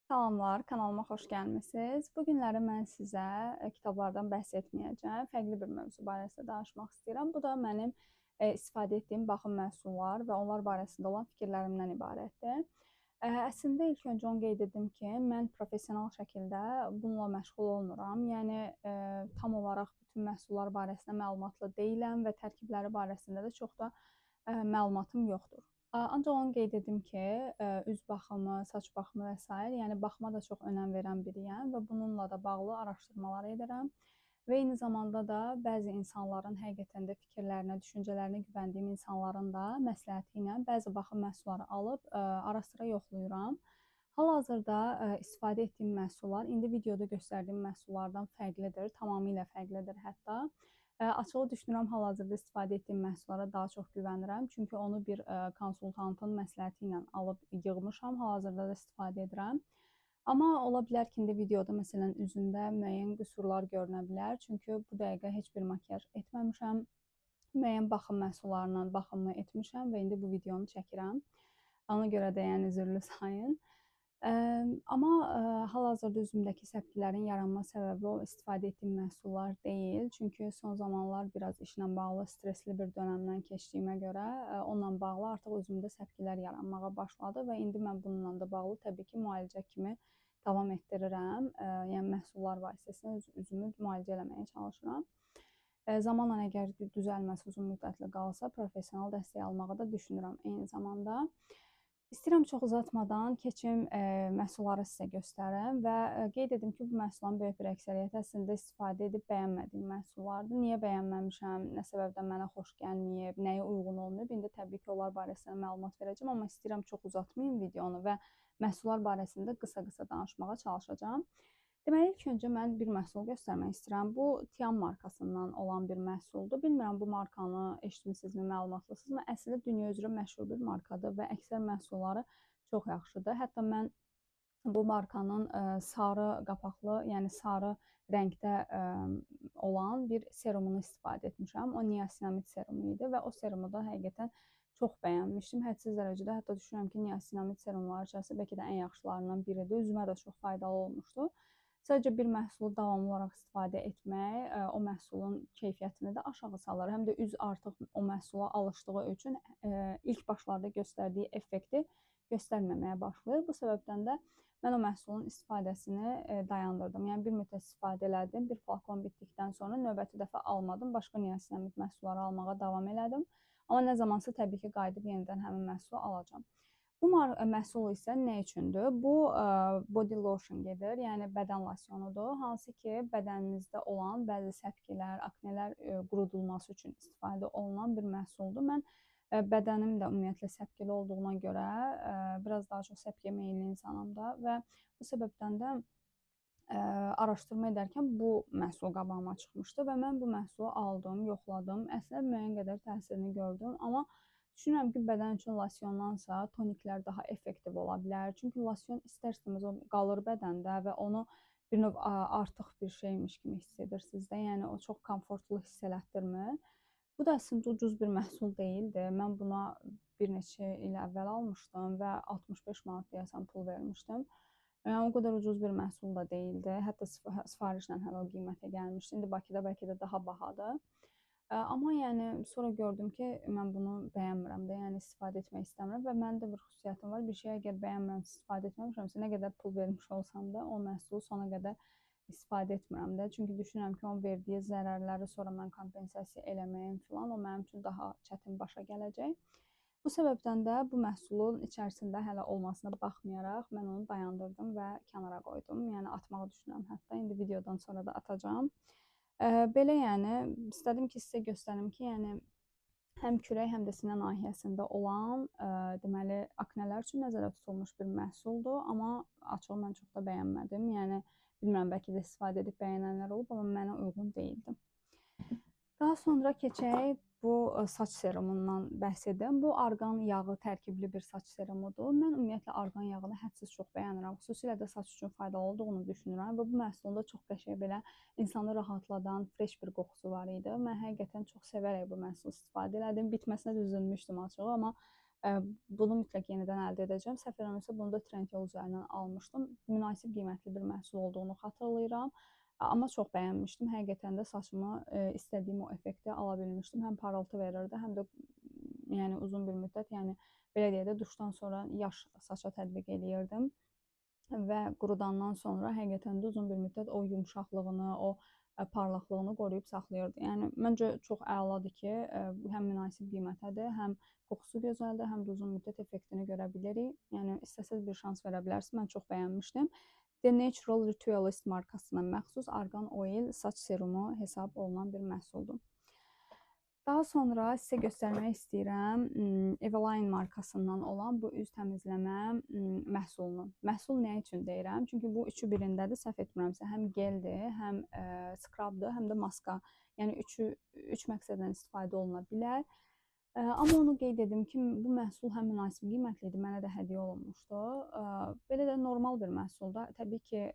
Salamlar, kanalıma xoş gəlmisiniz. Bu günləri mən sizə kitablardan bəhs etməyəcəm. Fərqli bir mövzu barəsində danışmaq istəyirəm. Bu da mənim istifadə etdiyim baxım məhsullar və onlar barəsində olan fikirlərimdən ibarətdir. Əslində ilk öncə onu qeyd edim ki, mən professional şəkildə bununla məşğul olmuram. Yəni tam olaraq bütün məhsullar barəsində məlumatlı deyiləm və tərkibləri barəsində də çox da məlumatım yoxdur. Ancaq onu qeyd edim ki, üz baxımı, saç baxımı və sair, yəni baxıma da çox önəm verən biriyəm və bununla da bağlı araşdırmalar edirəm və eyni zamanda da bəzi insanların həqiqətən də fikirlərinə, düşüncələrinə güvəndiyim insanların da məsləhəti ilə bəzi baxım məhsulları alıb ara sıra yoxlayıram. Hal-hazırda istifadə etdiyim məhsullar indi videoda göstərdiyim məhsullardan fərqlidir, tamamilə fərqlidir hətta. Açığı düşünürəm hal-hazırda istifadə etdiyim məhsullara daha çox güvənirəm. Çünki onu bir konsultantın məsləhəti ilə alıb yığmışam, hal-hazırda da istifadə edirəm. Amma ola bilər ki, indi videoda məsələn üzümdə müəyyən qüsurlar görünə bilər. Çünki bu dəqiqə heç bir makiyaj etməmişəm. Müəyyən baxım məhsullarla baxımımı etmişəm və indi bu videonu çəkirəm. Ona görə də yəni üzrlü sayın. Amma hal-hazırda üzümdəki səpkilərin yaranma səbəbi o istifadə etdiyim məhsullar deyil. Çünki son zamanlar biraz işlə bağlı stresli bir dönəmdən keçdiyimə görə onunla bağlı artıq üzümdə səpkilər yaranmağa başladı və indi mən bununla da bağlı təbii ki, müalicə kimi davam etdirirəm. Yəni məhsullar vasitəsilə üzümü müalicə eləməyə çalışıram. Zamanla əgər düzəlməsə, uzun müddətli qalsa, professional dəstək almağı da düşünürəm eyni zamanda. İstəyirəm çox uzatmadan keçim məhsulları sizə göstərim və qeyd edim ki, bu məhsulların böyük bir əksəriyyəti əslində istifadə edib bəyənmədiyim məhsullardır. Niyə bəyənməmişəm, nə səbəbdən mənə xoş gəlməyib, nəyə uyğun olmayıb, indi təbii ki, onlar barəsində məlumat verəcəm, amma istəyirəm çox uzatmayım videonu və məhsullar barəsində qısa-qısa danışmağa çalışacağam. Deməli, ilk öncə mən bir məhsul göstərmək istəyirəm. Bu Tiam markasından olan bir məhsuldur. Bilmirəm bu markanı eşitmisinizmi, məlumatlısınızmı? Əslində dünya üzrə məşhur bir markadır və əksər məhsulları çox yaxşıdır. Hətta mən bu markanın sarı qapaqlı, yəni sarı rəngdə olan bir serumunu istifadə etmişəm. O niasinamid serumu idi və o serumu da həqiqətən çox bəyənmişdim. Hədsiz dərəcədə hətta düşünürəm ki, niasinamid serumları içərisində bəlkə də ən yaxşılarından biridir. Üzümə də çox faydalı olmuşdu. Sadəcə bir məhsulu davamlı olaraq istifadə etmək o məhsulun keyfiyyətini də aşağı salır. Həm də üz artıq o məhsula alışdığı üçün ilk başlarda göstərdiyi effekti göstərməməyə başlayır. Bu səbəbdən də mən o məhsulun istifadəsini dayandırdım. Yəni bir müddət istifadə elədim. Bir flakon bitdikdən sonra növbəti dəfə almadım. Başqa niasinamid məhsulları almağa davam elədim. Amma nə zamansa təbii ki, qayıdıb yenidən həmin məhsulu alacağam. Bu məhsul isə nə üçündür? Bu body lotion gedir, yəni bədən losyonudur, hansı ki, bədənimizdə olan bəzi səpkilər, aknelər qurudulması üçün istifadə olunan bir məhsuldur. Mən bədənim də ümumiyyətlə səpkili olduğuna görə biraz daha çox səpkiyə meyilli insanam da və bu səbəbdən də araşdırma edərkən bu məhsul qabağıma çıxmışdı və mən bu məhsulu aldım, yoxladım. Əslində müəyyən qədər təsirini gördüm, amma düşünürəm ki, bədən üçün losyondansa toniklər daha effektiv ola bilər. Çünki losyon istər-istəməz o qalır bədəndə və onu bir növ artıq bir şeymiş kimi hiss edirsiniz də, yəni o çox komfortlu hiss elətdirmir. Bu da əslində ucuz bir məhsul deyildi. Mən buna bir neçə il əvvəl almışdım və 65 manat deyəsən pul vermişdim. Yəni o qədər ucuz bir məhsul da deyildi. Hətta sifarişlə hələ o qiymətə gəlmişdi. İndi Bakıda bəlkə də daha bahadır. Amma yəni sonra gördüm ki, mən bunu bəyənmirəm də, yəni istifadə etmək istəmirəm və mənim də bir xüsusiyyətim var. Bir şeyi əgər bəyənmirəmsə, istifadə etməmişəmsə, nə qədər pul vermiş olsam da o məhsulu sona qədər istifadə etmirəm də. Çünki düşünürəm ki, onun verdiyi zərərləri sonra mən kompensasiya eləməyim filan, o mənim üçün daha çətin başa gələcək. Bu səbəbdən də bu məhsulun içərisində hələ olmasına baxmayaraq mən onu dayandırdım və kənara qoydum. Yəni atmağı düşünürəm hətta. İndi videodan sonra da atacağam. Belə yəni istədim ki, sizə göstərim ki, yəni həm kürək, həm də sinə nahiyəsində olan deməli aknelər üçün nəzərdə tutulmuş bir məhsuldur, amma açığı mən çox da bəyənmədim. Yəni bilmirəm, bəlkə də istifadə edib bəyənənlər olub, amma mənə uyğun deyildi. Daha sonra keçək bu saç serumundan bəhs edim. Bu arqan yağı tərkibli bir saç serumudur. Mən ümumiyyətlə arqan yağını hədsiz çox bəyənirəm. Xüsusilə də saç üçün faydalı olduğunu düşünürəm və bu məhsulun da çox qəşəng belə insanı rahatladan fresh bir qoxusu var idi. Mən həqiqətən çox sevərək bu məhsulu istifadə elədim. Bitməsinə də üzülmüşdüm açığı, amma Bunu mütləq yenidən əldə edəcəm. Səhv eləmirəmsə bunu da Trendyol üzərindən almışdım. Münasib qiymətli bir məhsul olduğunu xatırlayıram. Amma çox bəyənmişdim. Həqiqətən də saçımı istədiyim o effekti ala bilmişdim. Həm parıltı verirdi, həm də yəni uzun bir müddət, yəni belə deyək də duşdan sonra yaş saça tətbiq eləyirdim və qurudandan sonra həqiqətən də uzun bir müddət o yumşaqlığını, o parlaqlığını qoruyub saxlayırdı. Yəni məncə çox əladır ki, həm münasib qiymətədir, həm qoxusu gözəldir, həm də uzun müddət effektini görə bilirik. Yəni istəsəz bir şans verə bilərsiniz. Mən çox bəyənmişdim. The Natural Ritualist markasına məxsus Argan Oil saç serumu hesab olunan bir məhsuldur. Daha sonra sizə göstərmək istəyirəm Eveline markasından olan bu üz təmizləmə məhsulunu. Məhsul nə üçün deyirəm? Çünki bu üçü birindədir, səhv etmirəmsə. Həm geldir, həm skrabdır, həm də maska. Yəni üç məqsədlə istifadə oluna bilər. Amma onu qeyd edim ki, bu məhsul həm münasib qiymətli idi, mənə də hədiyyə olunmuşdu. Belə də normal bir məhsulda. Təbii ki,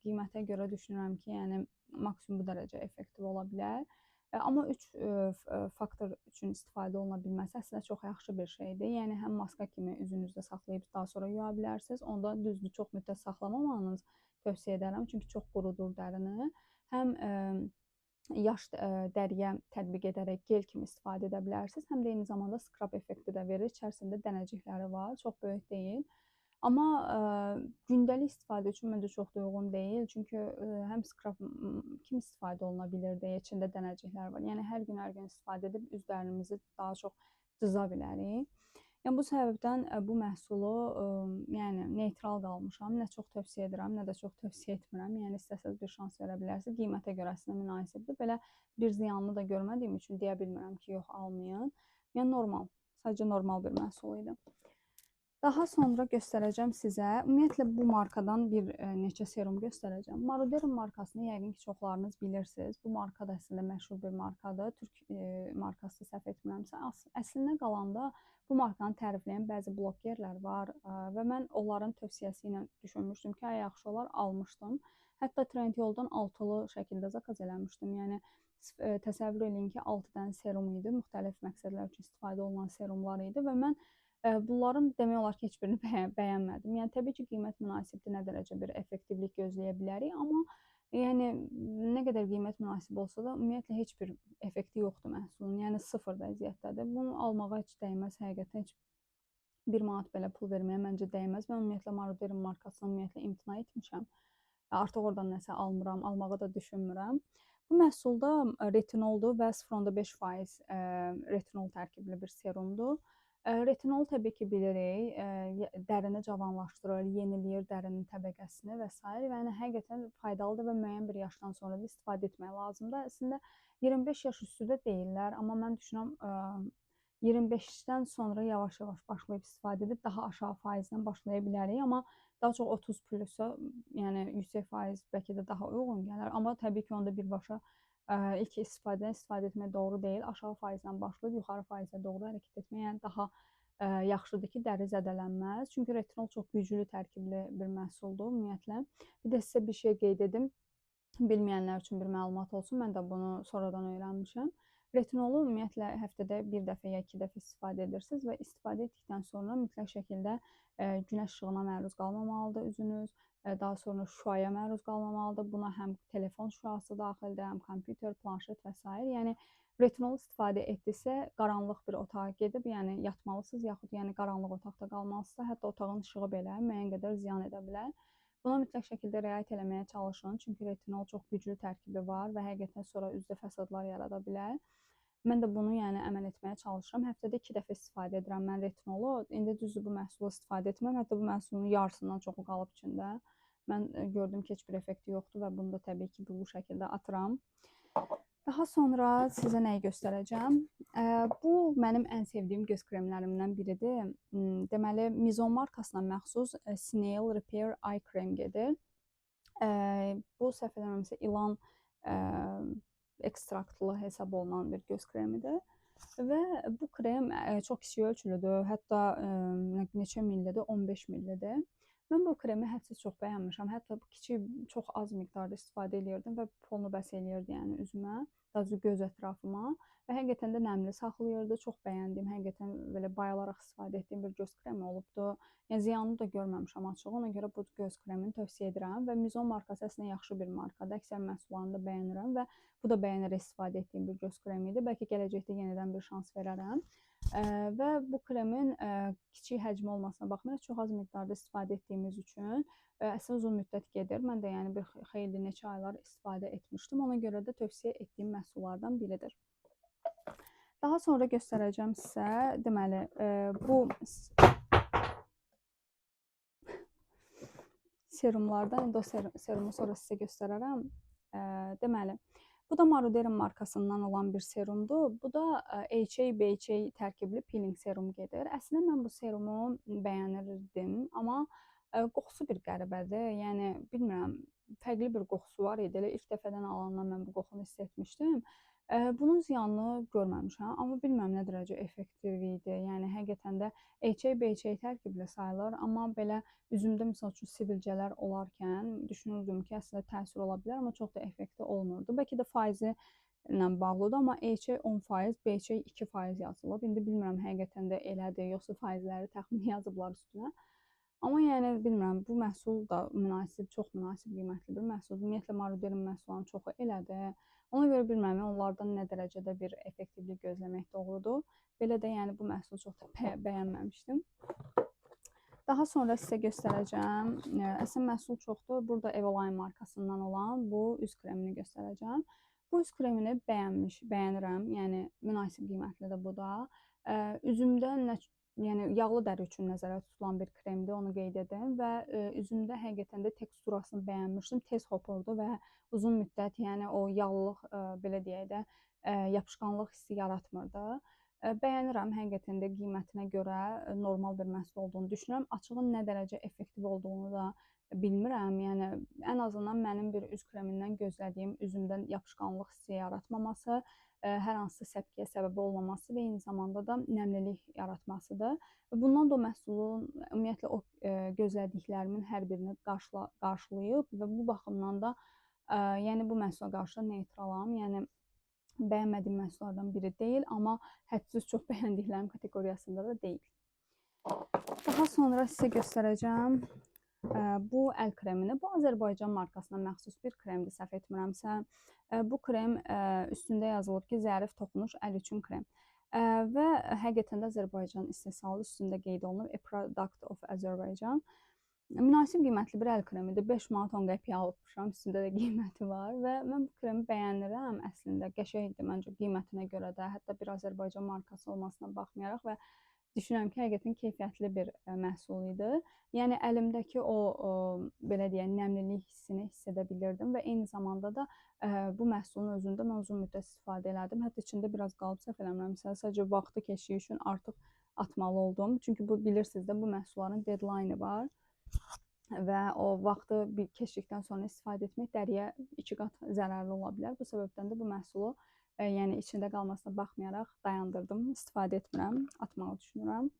qiymətə görə düşünürəm ki, yəni maksimum bu dərəcə effektiv ola bilər. Amma üç faktor üçün istifadə oluna bilməsi əslində çox yaxşı bir şeydir. Yəni həm maska kimi üzünüzdə saxlayıb daha sonra yuya bilərsiniz. Onda düzdür, çox müddət saxlamamanızı tövsiyə edərəm, çünki çox qurudur dərini. Həm yaş dəriyə tətbiq edərək gel kimi istifadə edə bilərsiniz. Həm də eyni zamanda skrab effekti də verir. İçərisində dənəcikləri var, çox böyük deyil. Amma gündəlik istifadə üçün məncə çox da uyğun deyil. Çünki həm skrab kimi istifadə oluna bilir deyə içində dənəciklər var. Yəni hər gün istifadə edib üz dərinimizi daha çox cıza bilərik. Yəni bu səbəbdən bu məhsulu yəni neytral qalmışam. Nə çox tövsiyə edirəm, nə də çox tövsiyə etmirəm. Yəni istəsəz bir şans verə bilərsiniz. Qiymətə görə əslində münasibdir. Belə bir ziyanını da görmədiyim üçün deyə bilmirəm ki, yox almayın. Yəni normal, sadəcə normal bir məhsul idi. Daha sonra göstərəcəm sizə, ümumiyyətlə bu markadan bir neçə serum göstərəcəm. Maruderin markasını yəqin ki, çoxlarınız bilirsiniz. Bu marka da əslində məşhur bir markadır. Türk markası səhv etmirəmsə. Əslində qalanda bu markanı tərifləyən bəzi blogerlər var və mən onların tövsiyəsi ilə düşünmüşdüm ki, yaxşı olar, almışdım. Hətta Trendyoldan altılı şəkildə zakaz eləmişdim. Yəni təsəvvür eləyin ki, 6 dənə serum idi, müxtəlif məqsədlər üçün istifadə olunan serumlar idi və mən bunların demək olar ki, heç birini bəyənmədim. Yəni təbii ki, qiymət münasibdir, nə dərəcə bir effektivlik gözləyə bilərik, amma yəni nə qədər qiymət münasib olsa da ümumiyyətlə heç bir effekti yoxdur məhsulun. Yəni sıfır vəziyyətdədir. Bunu almağa heç dəyməz, həqiqətən heç 1 manat belə pul verməyə məncə dəyməz. Mən ümumiyyətlə Maruderin markasından ümumiyyətlə imtina etmişəm. Artıq oradan nəsə almıram, almağı da düşünmürəm. Bu məhsulda retinoldur və 0,5% retinol tərkibli bir serumdur. Retinol təbii ki, bilirik, dərini cavanlaşdırır, yeniləyir dərinin təbəqəsini və s. Yəni həqiqətən faydalıdır və müəyyən bir yaşdan sonra da istifadə etmək lazımdır. Əslində 25 yaş üstü də deyirlər, amma mən düşünürəm 25-dən sonra yavaş-yavaş başlayıb istifadə edib daha aşağı faizdən başlaya bilərik, amma daha çox 30 plusa, yəni yüksək faiz bəlkə də daha uyğun gələr, amma təbii ki, onda birbaşa ilk istifadə etmək doğru deyil. Aşağı faizdən başlayıb yuxarı faizə doğru hərəkət etmək yəni daha yaxşıdır ki, dəri zədələnməz. Çünki retinol çox güclü tərkibli bir məhsuldur ümumiyyətlə. Bir də sizə bir şey qeyd edim. Bilməyənlər üçün bir məlumat olsun. Mən də bunu sonradan öyrənmişəm. Retinolu ümumiyyətlə həftədə bir dəfə ya 2 dəfə istifadə edirsiniz və istifadə etdikdən sonra mütləq şəkildə günəş işığına məruz qalmamalıdır üzünüz. Daha sonra şüaya məruz qalmamalıdır. Buna həm telefon şüası daxildir, həm kompüter, planşet və s. Yəni retinol istifadə etdisə, qaranlıq bir otağa gedib, yəni yatmalısınız, yaxud yəni qaranlıq otaqda qalmalısınız. Hətta otağın işığı belə müəyyən qədər ziyan edə bilər. Buna mütləq şəkildə riayət eləməyə çalışın, çünki retinol çox güclü tərkibi var və həqiqətən sonra üzdə fəsadlar yarada bilər. Mən də bunu yəni əməl etməyə çalışıram. Həftədə 2 dəfə istifadə edirəm mən retinolu. İndi düzdür bu məhsulu istifadə etmirəm. Hətta bu məhsulun yarısından çoxu qalıb içində. Mən gördüm ki, heç bir effekti yoxdur və bunu da təbii ki, bu şəkildə atıram. Daha sonra sizə nəyi göstərəcəm? Bu mənim ən sevdiyim göz kremlərimdən biridir. Deməli, Mizon markasına məxsus Snail Repair Eye Cream gedir. Bu səhv eləmirəmsə ilan ekstraktlı hesab olunan bir göz kremidir. Və bu krem çox kiçik ölçülüdür. Hətta neçə millidir? 15 millidir. Mən bu kremi hədsiz çox bəyənmişəm. Hətta çox az miqdarda istifadə eləyirdim və fonu bəs eləyirdi, yəni üzümə, daha doğrusu göz ətrafıma və həqiqətən də nəmli saxlayırdı. Çox bəyəndiyim, həqiqətən belə bayılaraq istifadə etdiyim bir göz kremi olubdu. Yəni ziyanını da görməmişəm açığı. Ona görə bu göz kremini tövsiyə edirəm və Mizon markası əslində yaxşı bir markadır. Əksər məhsullarını da bəyənirəm və bu da bəyənərək istifadə etdiyim bir göz kremi idi. Bəlkə gələcəkdə yenidən bir şans verərəm. Və bu kremin kiçik həcmi olmasına baxmayaraq çox az miqdarda istifadə etdiyimiz üçün əslində uzun müddət gedir. Mən də yəni bir xeyli neçə aylar istifadə etmişdim. Ona görə də tövsiyə etdiyim məhsullardan biridir. Daha sonra göstərəcəm sizə, deməli, bu serumlardan, indi o serumu sonra sizə göstərərəm. Deməli, bu da Maruderin markasından olan bir serumdur. Bu da HA, BHA tərkibli peeling serum gedir. Əslində mən bu serumu bəyənirdim, amma qoxusu bir qəribədir. Yəni bilmirəm, fərqli bir qoxusu var idi. Elə ilk dəfədən alandan mən bu qoxunu hiss etmişdim. Bunun ziyanını görməmişəm, amma bilmirəm nə dərəcə effektiv idi. Yəni həqiqətən də HA, BHA tərkibli sayılır, amma belə üzümdə misal üçün sivilcələr olarkən düşünürdüm ki, əslində təsir ola bilər, amma çox da effektiv olmurdu. Bəlkə də faizi ilə bağlıdır, amma HA 10%, BHA 2% yazılıb. İndi bilmirəm həqiqətən də elədir, yoxsa faizləri təxmini yazıblar üstünə. Amma yəni bilmirəm, bu məhsul da münasib, çox münasib qiymətli bir məhsuldur. Ümumiyyətlə Maruderin məhsullarının çoxu elədir. Ona görə bilmirəm, onlardan nə dərəcədə bir effektivlik gözləmək doğrudur. Belə də yəni bu məhsulu çox da bəyənməmişdim. Daha sonra sizə göstərəcəm. Əslində məhsul çoxdur. Burada Eveline markasından olan bu üz kremini göstərəcəm. Bu üz kremini bəyənirəm. Yəni münasib qiymətlidir bu da. Üzümdə yəni yağlı dəri üçün nəzərdə tutulan bir kremdir, onu qeyd edim və üzümdə həqiqətən də teksturasını bəyənmişdim. Tez hopurdu və uzun müddət, yəni o yağlılıq, belə deyək də, yapışqanlıq hissi yaratmırdı. Bəyənirəm, həqiqətən də qiymətinə görə normal bir məhsul olduğunu düşünürəm. Açığın nə dərəcə effektiv olduğunu da bilmirəm. Yəni ən azından mənim bir üz kremindən gözlədiyim üzümdən yapışqanlıq hissi yaratmaması, hər hansısa səpkiyə səbəb olmaması və eyni zamanda da nəmlilik yaratmasıdır. Bundan da o məhsulun ümumiyyətlə o gözlədiklərimin hər birini qarşılayıb və bu baxımdan da yəni bu məhsula qarşı neytralam. Yəni bəyənmədiyim məhsullardan biri deyil, amma hədsiz çox bəyəndiklərim kateqoriyasında da deyil. Daha sonra sizə göstərəcəm bu əl kremini. Bu Azərbaycan markasına məxsus bir kremdir, səhv etmirəmsə. Bu krem üstündə yazılıb ki, zərif toxunuş əl üçün krem. Və həqiqətən də Azərbaycan istehsalı üstündə qeyd olunub, a product of Azerbaijan. Münasib qiymətli bir əl kremidir. 5 manat 10 qəpiyə almışam, üstündə də qiyməti var və mən bu kremi bəyənirəm əslində. Qəşəngdir məncə qiymətinə görə də, hətta bir Azərbaycan markası olmasına baxmayaraq və düşünürəm ki, həqiqətən keyfiyyətli bir məhsul idi. Yəni əlimdəki o belə deyək, nəmlilik hissini hiss edə bilirdim və eyni zamanda da bu məhsulun özündə mən uzun müddət istifadə elədim. Hətta içində biraz qalıb, səhv eləmirəmsə, sadəcə vaxtı keçdiyi üçün artıq atmalı oldum. Çünki bu bilirsiniz də bu məhsulların deadline-ı var və o vaxtı keçdikdən sonra istifadə etmək dəriyə 2 qat zərərli ola bilər. Bu səbəbdən də bu məhsulu yəni içində qalmasına baxmayaraq dayandırdım, istifadə etmirəm, atmağı düşünürəm.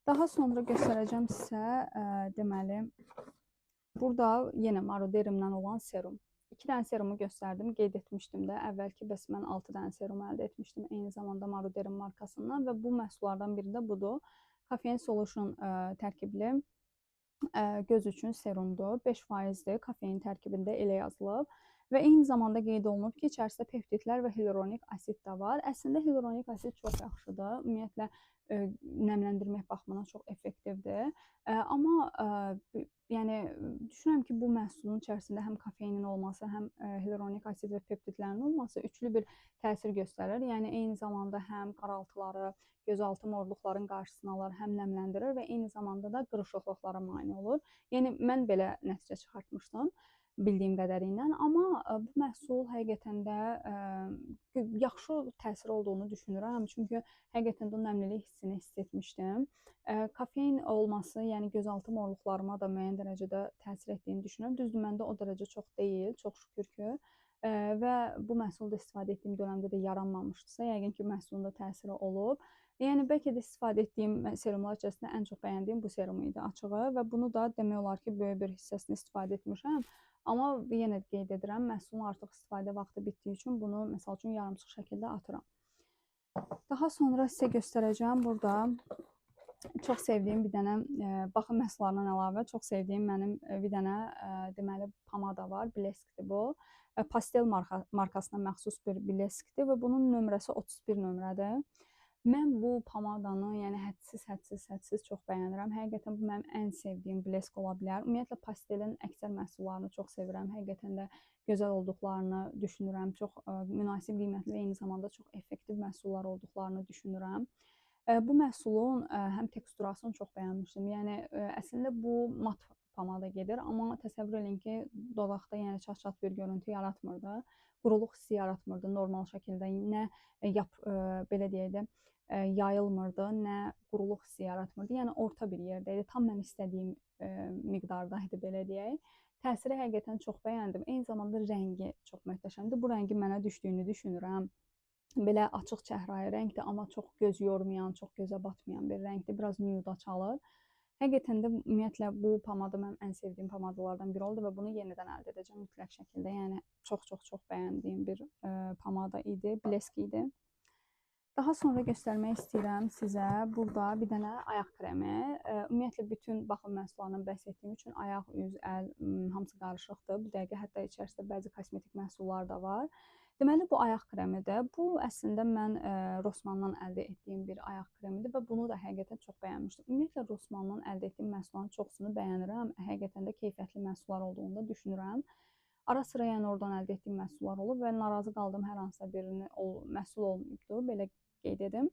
Daha sonra göstərəcəm sizə, deməli, burada yenə Maruderimdən olan serum. 2 dənə serumu göstərdim, qeyd etmişdim də, əvvəlki bəs mən 6 dənə serum əldə etmişdim, eyni zamanda Maruderim markasından və bu məhsullardan biri də budur. Caffeine Solution tərkibli göz üçün serumdur, 5%-dir, kafein tərkibində elə yazılıb. Və eyni zamanda qeyd olunub ki, içərisində peptidlər və hialuronik asid də var. Əslində hialuronik asid çox yaxşıdır. Ümumiyyətlə nəmləndirmək baxımından çox effektivdir. Amma yəni düşünürəm ki, bu məhsulun içərisində həm kafeinin olması, həm hialuronik asid və peptidlərin olması üçlü bir təsir göstərir. Yəni eyni zamanda həm qaraltıları, gözaltı morluqların qarşısını alır, həm nəmləndirir və eyni zamanda da qırışıqlıqlara mane olur. Yəni mən belə nəticə çıxartmışdım bildiyim qədərilə, amma bu məhsul həqiqətən də yaxşı təsir olduğunu düşünürəm. Çünki həqiqətən də o nəmlilik hissini hiss etmişdim. Kafein olması, yəni gözaltı morluqlarıma da müəyyən dərəcədə təsir etdiyini düşünürəm. Düzdür, məndə o dərəcə çox deyil, çox şükür ki. Və bu məhsulda istifadə etdiyim dönəmdə də yaranmamışdısa, yəqin ki, məhsulun da təsiri olub. Yəni bəlkə də istifadə etdiyim serumlar içərisində ən çox bəyəndiyim bu serum idi açığı və bunu da demək olar ki, böyük bir hissəsini istifadə etmişəm. Amma yenə də qeyd edirəm, məhsulun artıq istifadə vaxtı bitdiyi üçün bunu məsəl üçün yarımçıq şəkildə atıram. Daha sonra sizə göstərəcəm burada çox sevdiyim bir dənə baxım məhsullarından əlavə çox sevdiyim mənim bir dənə deməli pomada var. Bleskdir bu. Pastel markasına məxsus bir bleskdir və bunun nömrəsi 31 nömrədir. Mən bu pomadanı, yəni hədsiz çox bəyənirəm. Həqiqətən bu mənim ən sevdiyim blesk ola bilər. Ümumiyyətlə pastelin əksər məhsullarını çox sevirəm. Həqiqətən də gözəl olduqlarını düşünürəm. Çox münasib qiymətli və eyni zamanda çox effektiv məhsullar olduqlarını düşünürəm. Bu məhsulun həm teksturasını çox bəyənmişdim. Yəni əslində bu mat pomada gedir, amma təsəvvür eləyin ki, dodaqda yəni çat-çat bir görüntü yaratmırdı. Quruluq hissi yaratmırdı normal şəkildə. Nə belə deyək də yayılmırdı, nə quruluq hissi yaratmırdı. Yəni orta bir yerdə idi. Tam mən istədiyim miqdardaydı belə deyək. Təsiri həqiqətən çox bəyəndim. Eyni zamanda rəngi çox möhtəşəmdir. Bu rəngin mənə düşdüyünü düşünürəm. Belə açıq çəhrayı rəngdir, amma çox göz yormayan, çox gözə batmayan bir rəngdir. Biraz nude çalır. Həqiqətən də ümumiyyətlə bu pomada mənim ən sevdiyim pomadalardan biri oldu və bunu yenidən əldə edəcəm mütləq şəkildə. Yəni çox bəyəndiyim bir pomada idi, blesk idi. Daha sonra göstərmək istəyirəm sizə burada bir dənə ayaq kremi. Ümumiyyətlə bütün baxım məhsullarından bəhs etdiyim üçün ayaq, üz, əl hamısı qarışıqdır. Bu dəqiqə hətta içərisində bəzi kosmetik məhsullar da var. Deməli bu ayaq kremidir. Bu əslində mən Rossmanndan əldə etdiyim bir ayaq kremidir və bunu da həqiqətən çox bəyənmişdim. Ümumiyyətlə Rossmanndan əldə etdiyim məhsulların çoxsunu bəyənirəm. Həqiqətən də keyfiyyətli məhsullar olduğunu da düşünürəm. Ara sıra yəni oradan əldə etdiyim məhsullar olub və narazı qaldığım hər hansısa birini məhsul olmayıbdır. Belə qeyd edim.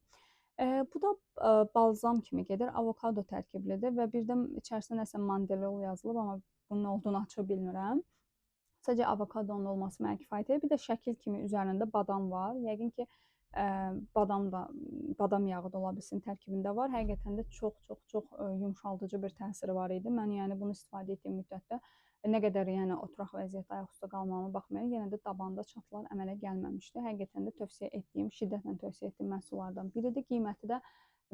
Bu da balzam kimi gedir. Avokado tərkiblidir və birdən içərisində nəsə mandelol yazılıb, amma bunun nə olduğunu açıq bilmirəm. Sadəcə avokadonun olması mənə kifayət edir. Bir də şəkil kimi üzərində badam var. Yəqin ki, badam yağı da ola bilsin tərkibində var. Həqiqətən də çox yumşaldıcı bir təsiri var idi. Mən yəni bunu istifadə etdiyim müddətdə nə qədər yəni oturaq vəziyyətdə ayaq üstə qalmağıma baxmayaraq yenə də dabanda çatılar əmələ gəlməmişdi. Həqiqətən də tövsiyə etdiyim, şiddətlə tövsiyə etdiyim məhsullardan biridir. Qiyməti də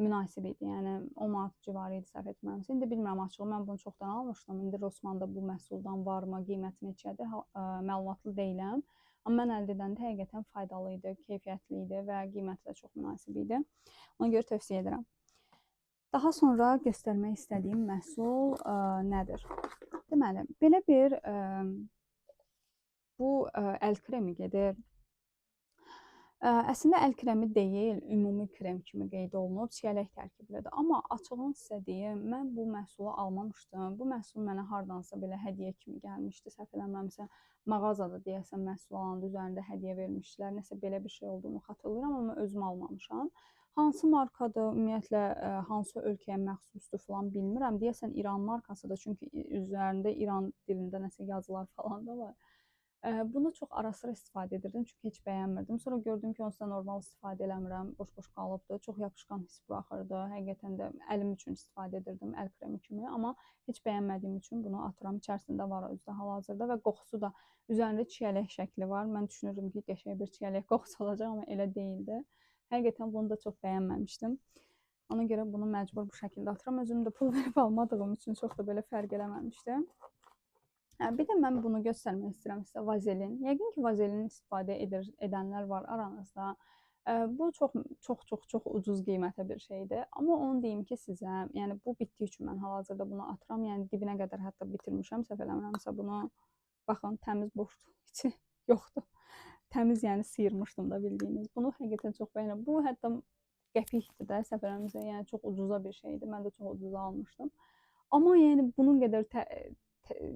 münasib idi. Yəni 10 manat civarı idi səhv etmirəmsə. İndi bilmirəm açığı mən bunu çoxdan almışdım. İndi Rossmanda bu məhsuldan varmı, qiyməti neçədir məlumatlı deyiləm. Amma mən əldə edəndə həqiqətən faydalı idi, keyfiyyətli idi və qiyməti də çox münasib idi. Ona görə tövsiyə edirəm. Daha sonra göstərmək istədiyim məhsul nədir? Deməli, belə bir bu əl kremi gedir. Əslində əl kremi deyil, ümumi krem kimi qeyd olunub, çiyələk tərkiblidir. Amma açığını sizə deyim, mən bu məhsulu almamışdım. Bu məhsul mənə hardansa belə hədiyyə kimi gəlmişdi. Səhv eləmirəmsə, mağazada deyəsən məhsul alanda üzərində hədiyyə vermişdilər. Nəsə belə bir şey olduğunu xatırlayıram, amma özüm almamışam. Hansı markadır, ümumiyyətlə hansı ölkəyə məxsusdur falan bilmirəm. Deyəsən İran markasıdır, çünki üzərində İran dilində nəsə yazılar falan da var. Bunu çox ara sıra istifadə edirdim, çünki heç bəyənmirdim. Sonra gördüm ki, onsuz da normal istifadə eləmirəm, boş-boş qalıbdı. Çox yapışqan hiss buraxırdı. Həqiqətən də əlim üçün istifadə edirdim, əl kremi kimi. Amma heç bəyənmədiyim üçün bunu atıram. İçərisində var özdə hal-hazırda və qoxusu da üzərində çiyələk şəkli var. Mən düşünürdüm ki, qəşəng bir çiyələk qoxusu olacaq, amma elə deyildi. Həqiqətən bunu da çox bəyənməmişdim. Ona görə bunu məcbur bu şəkildə atıram. Özüm də pul verib almadığım üçün çox da belə fərq eləməmişdi. Bir də mən bunu göstərmək istəyirəm sizə vazelin. Yəqin ki, vazelin istifadə edənlər var aranızda. Bu çox ucuz qiymətə bir şeydir. Amma onu deyim ki, sizə, yəni bu bitdiyi üçün mən hal-hazırda bunu atıram. Yəni dibinə qədər hətta bitirmişəm. Səhv eləmirəmsə bunu baxın, təmiz boşdur, içi yoxdur. Təmiz, yəni sıyırmışdım da bildiyiniz. Bunu həqiqətən çox bəyənirəm. Bu hətta qəpikdir də, səhv eləmirəmsə, yəni çox ucuza bir şeydir. Mən də çox ucuza almışdım. Amma yəni bunun qədər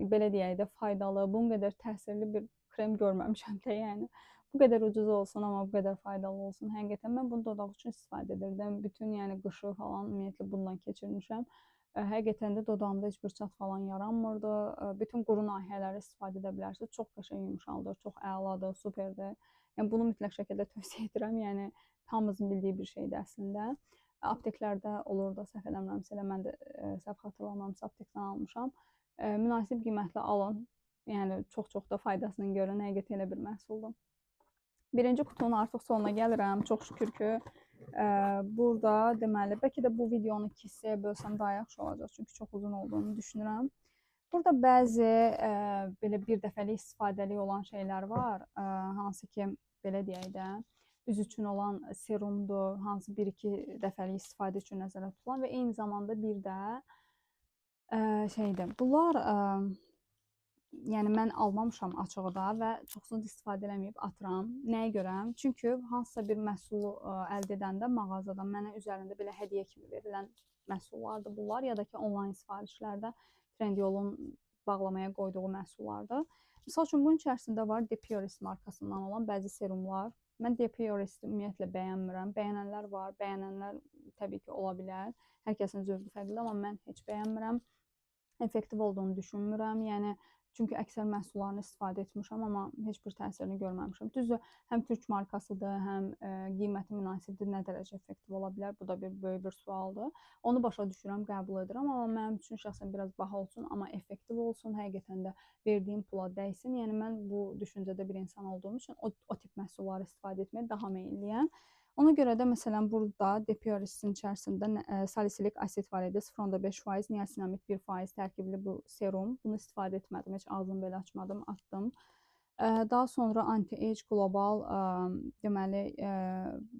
belə deyək də faydalı, bunun qədər təsirli bir krem görməmişəm də, yəni. Bu qədər ucuz olsun, amma bu qədər faydalı olsun. Həqiqətən mən bunu dodaq üçün istifadə edirdim. Bütün yəni qışı falan ümumiyyətlə bununla keçirmişəm. Həqiqətən də dodağımda heç bir çat falan yaranmırdı. Bütün quru nahiyələri istifadə edə bilərsiniz. Çox qəşəng yumşaldır, çox əladır, superdir. Yəni bunu mütləq şəkildə tövsiyə edirəm. Yəni hamımızın bildiyi bir şeydir əslində. Apteklərdə olur da, səhv eləmirəmsə, elə mən də səhv xatırlamamsa aptekdən almışam. Münasib qiymətlə alın. Yəni çox da faydasını görün. Həqiqətən elə bir məhsuldur. Birinci kutunun artıq sonuna gəlirəm. Çox şükür ki, Burada deməli, bəlkə də bu videonu 2 hissəyə bölsəm daha yaxşı olacaq, çünki çox uzun olduğunu düşünürəm. Burada bəzi belə bir dəfəlik istifadəlik olan şeylər var, hansı ki, belə deyək də, üz üçün olan serumdur, hansı 1-2 dəfəlik istifadə üçün nəzərdə tutulan və eyni zamanda bir də şeydir. Bunlar yəni mən almamışam açığı da və çoxsunu da istifadə eləməyib atıram. Nəyə görə? Çünki hansısa bir məhsulu əldə edəndə mağazadan mənə üzərində belə hədiyyə kimi verilən məhsullardır bunlar, ya da ki, onlayn sifarişlərdə Trendyolun bağlamaya qoyduğu məhsullardır. Misal üçün, bunun içərisində var De Puris markasından olan bəzi serumlar. Mən De Purisi ümumiyyətlə bəyənmirəm. Bəyənənlər var, bəyənənlər təbii ki, ola bilər. Hər kəsin zövqü fərqlidir, amma mən heç bəyənmirəm. Effektiv olduğunu düşünmürəm. Yəni, çünki əksər məhsullarını istifadə etmişəm, amma heç bir təsirini görməmişəm. Düzdür, həm türk markasıdır, həm qiyməti münasibdir, nə dərəcə effektiv ola bilər? Bu da böyük bir sualdır. Onu başa düşürəm, qəbul edirəm, amma mənim üçün şəxsən biraz baha olsun, amma effektiv olsun, həqiqətən də verdiyim pula dəysin. Yəni, mən bu düşüncədə bir insan olduğum üçün o tip məhsulları istifadə etməyə daha meyilliyəm. Ona görə də məsələn burada De Purisin içərisində salisilik asid var idi, 0.5%, niasinamid 1% tərkibli bu serum. Bunu istifadə etmədim, heç ağzımı belə açmadım, atdım. Daha sonra Anti-Age Global deməli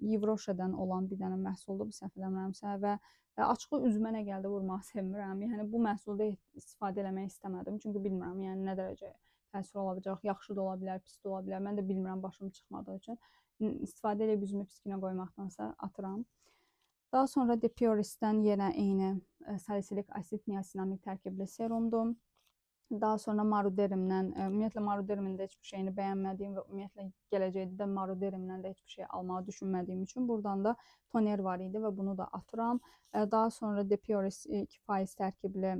Yevroşadan olan bir dənə məhsuldur, bu səhv eləmirəmsə və açığı üzümə nə gəldi vurmağı sevmirəm. Yəni bu məhsulda istifadə eləmək istəmədim, çünki bilmirəm, yəni nə dərəcə təsir ola biləcək, yaxşı da ola bilər, pis də ola bilər. Mən də bilmirəm, başım çıxmadığı üçün. İstifadə edib üzümü pis günə qoymaqdansa atıram. Daha sonra De Puris'dən yenə eyni salisilik asid niasinamid tərkibli serumdur. Daha sonra Maruderimdən, ümumiyyətlə Maruderimin də heç bir şeyini bəyənmədiyim və ümumiyyətlə gələcəkdə də Maruderimdən də heç bir şey almağı düşünmədiyim üçün buradan da toner var idi və bunu da atıram. Daha sonra De Puris 2% tərkibli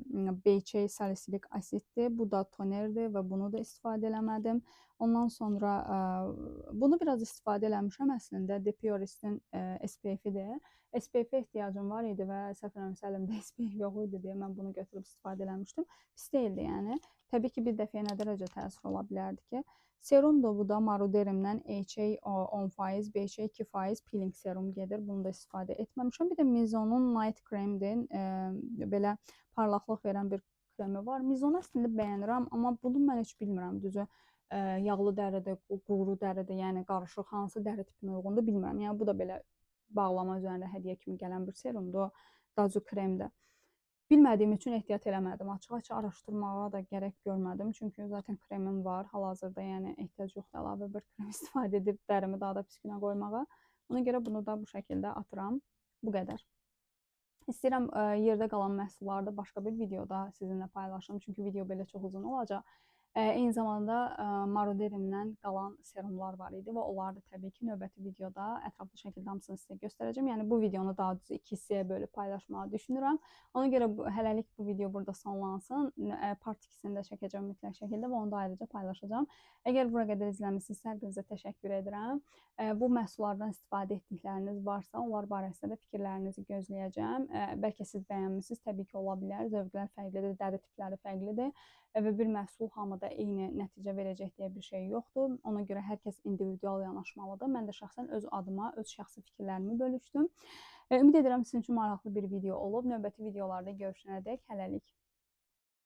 BHA salisilik asiddir. Bu da tonerdir və bunu da istifadə eləmədim. Ondan sonra bunu biraz istifadə eləmişəm əslində. De Puris'in SPF-idir. SPF-ə ehtiyacım var idi və səhv eləmirəmsə əlimdə SPF yox idi deyə mən bunu götürüb istifadə eləmişdim. Pis deyildi yəni. Təbii ki, bir dəfəyə nə dərəcə təsir ola bilərdi ki. Serumdur bu da Maruderimdən HA 10%, BHA 2% peeling serum gedir. Bunu da istifadə etməmişəm. Bir də Mizonun Night Cream'dir. Belə parlaqlıq verən bir kremi var. Mizonu əslində bəyənirəm, amma bunu mən heç bilmirəm düzü. Yağlı dəridir, quru dəridir, yəni qarışıq hansı dəri tipinə uyğundur bilmirəm. Yəni bu da belə bağlama üzərində hədiyyə kimi gələn bir serumdur, Dazu kremdir. Bilmədiyim üçün ehtiyat eləmədim. Açıq-açıq araşdırmağa da gərək görmədim. Çünki zaten kremim var hal-hazırda, yəni ehtiyac yoxdur əlavə bir krem istifadə edib dərimi daha da pis günə qoymağa. Ona görə bunu da bu şəkildə atıram. Bu qədər. İstəyirəm yerdə qalan məhsulları da başqa bir videoda sizinlə paylaşım. Çünki video belə çox uzun olacaq. Eyni zamanda Maruderimdən qalan serumlar var idi və onları da təbii ki, növbəti videoda ətraflı şəkildə hamısını sizə göstərəcəm. Yəni bu videonu daha düzü 2 hissəyə bölüb paylaşmağı düşünürəm. Ona görə hələlik bu video burada sonlansın. Part 2-sini də çəkəcəm mütləq şəkildə və onu da ayrıca paylaşacağım. Əgər bura qədər izləmisinizsə, hər birinizə təşəkkür edirəm. Bu məhsullardan istifadə etdikləriniz varsa, onlar barəsində də fikirlərinizi gözləyəcəm. Bəlkə siz bəyənmisiniz, təbii ki, ola bilər. Zövqlər fərqlidir, dəri tipləri fərqlidir və bir məhsul hamıda eyni nəticə verəcək deyə bir şey yoxdur. Ona görə hər kəs individual yanaşmalıdır. Mən də şəxsən öz adıma, öz şəxsi fikirlərimi bölüşdüm. Ümid edirəm sizin üçün maraqlı bir video olub. Növbəti videolarda görüşənədək hələlik.